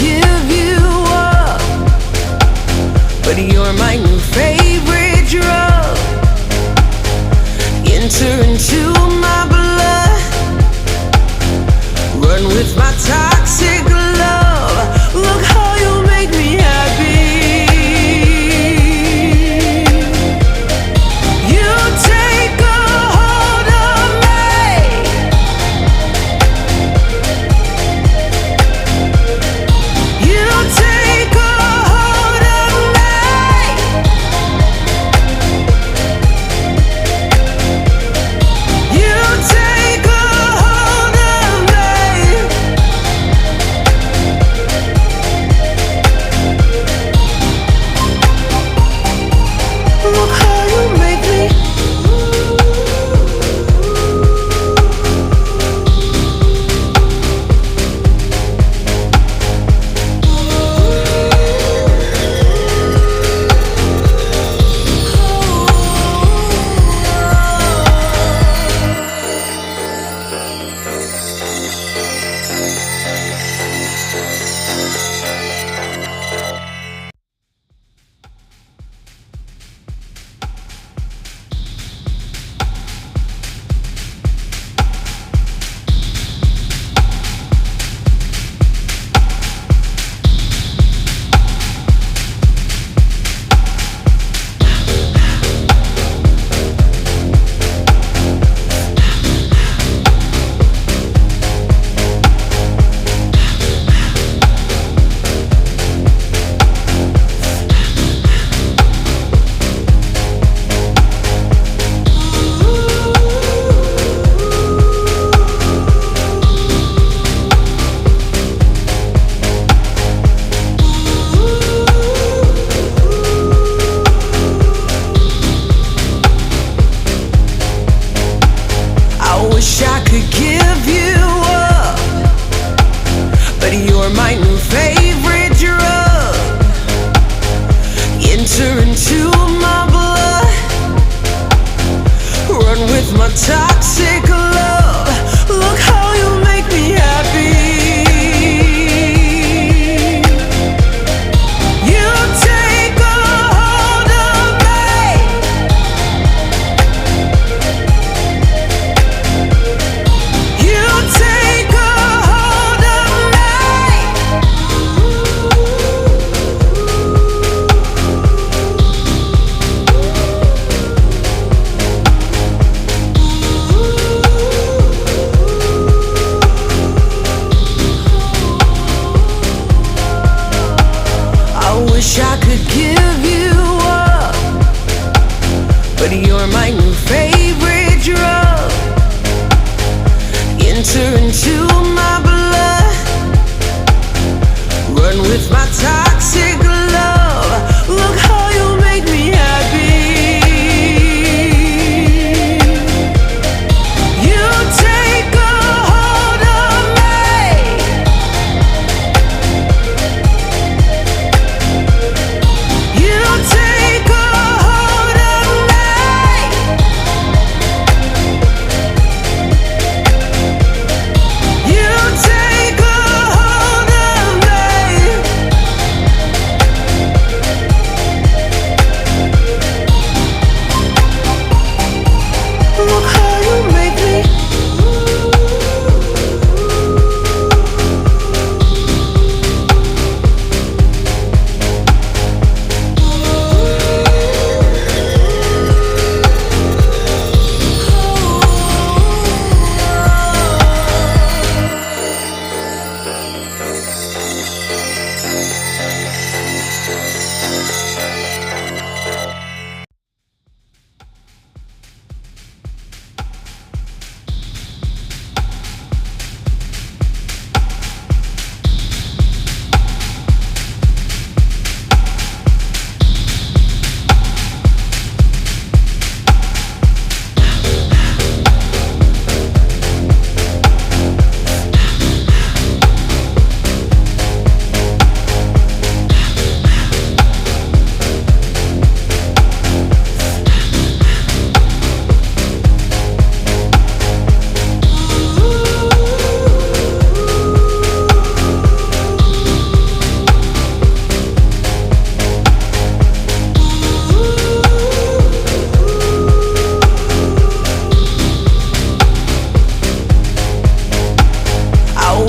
give you up, but you're my new favorite drug. Enter into my blood, run with my toxic love. Look how you make me happy. You take a hold of me. You take a hold of me. You take a hold of me.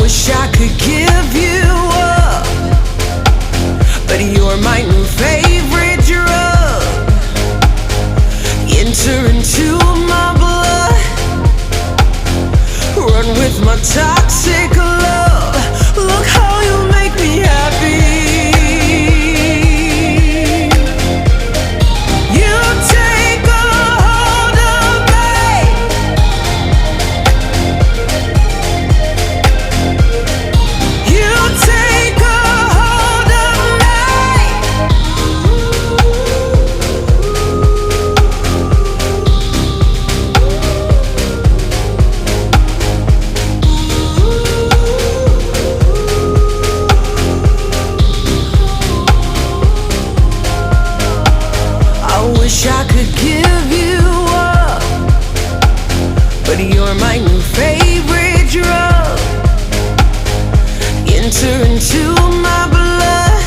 wish I could give you up, but you're my new favorite drug. Enter into my blood, run with my toxic love. Look how you make me happy. You take a hold of me. You take a hold of me. I wish I could give you up, but you're my new favorite drug. Enter into my blood,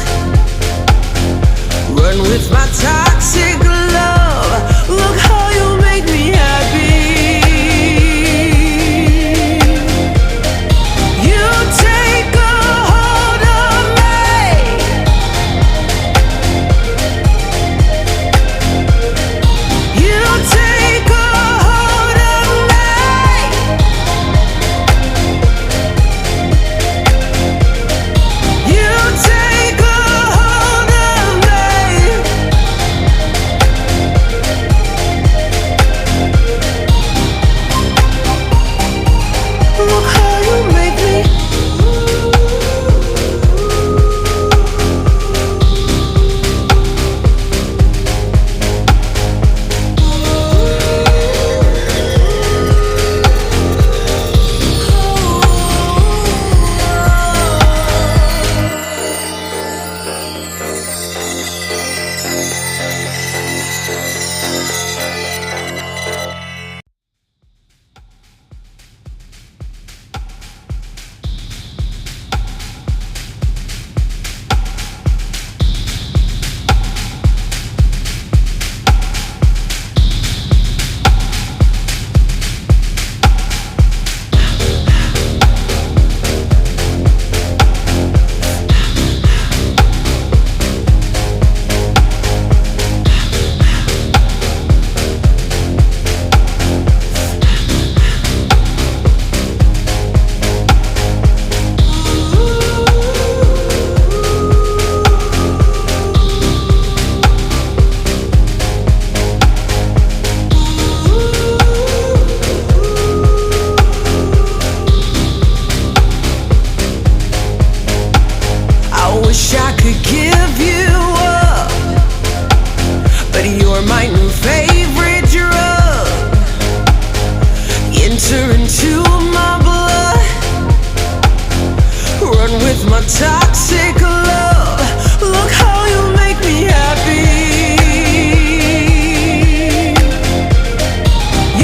run with my toxic love. Look how you make me happy. You take a hold of me. You take a hold of me. You take a hold of me. Look how you make me. I wish I could give you up, but you're my new favorite drug. Enter into my blood, run with my toxic love. Look how you make me happy.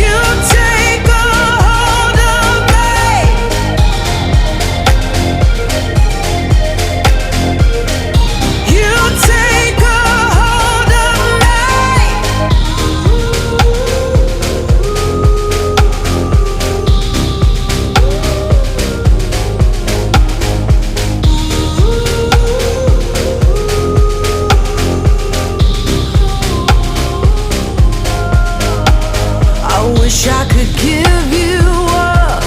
You take a hold of me. You take a hold of me. I wish I could give you up,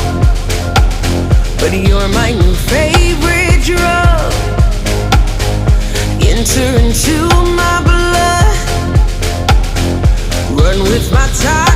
but you're my new favorite drug. Enter into my blood, run with my time.